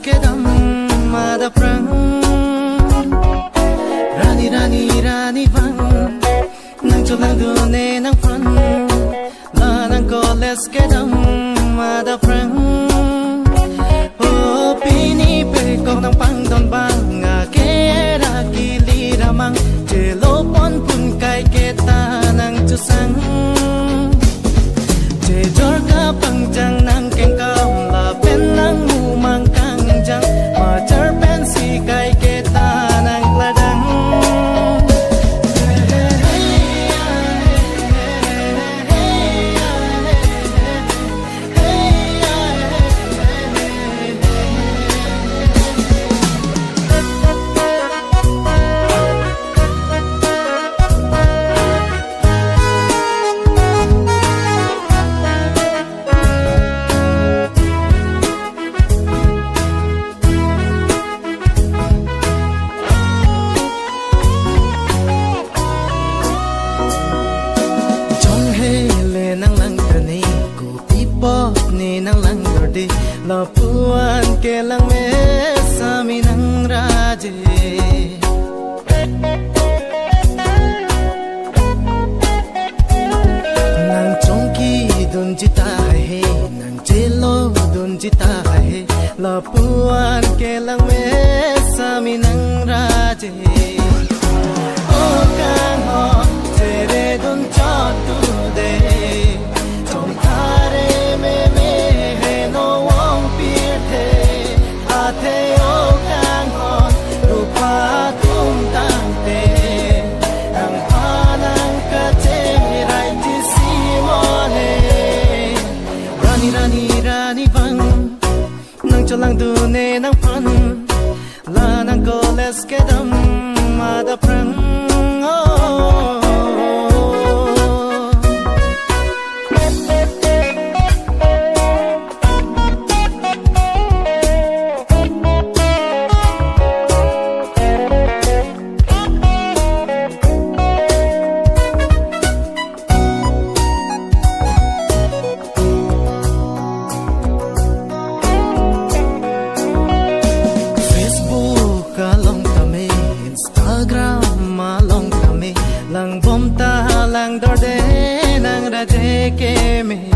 kedam mada prang rani rani rani van nang cholang du ne nang fran la nang koles kedam mada prang o pini pe kong nang pang don bang nga ke ra ki li ra mang che lo pon pun kai ke ta nang chu sang che jor ka pang jang nang keng kam la pen nang mu mang kang jang ma char pen si kai ke ta nang la dang nang lang dorde la puan ke lang me sami nang raje nang chongki dun jita hai nang chelo dun jita hai la puan ke lang me sami nang raje o kang ho tere dun cha tu de chong thare me cholang du ne nang pan la nang koles kedam mada prang lang bom ta lang dorde nang ra je ke me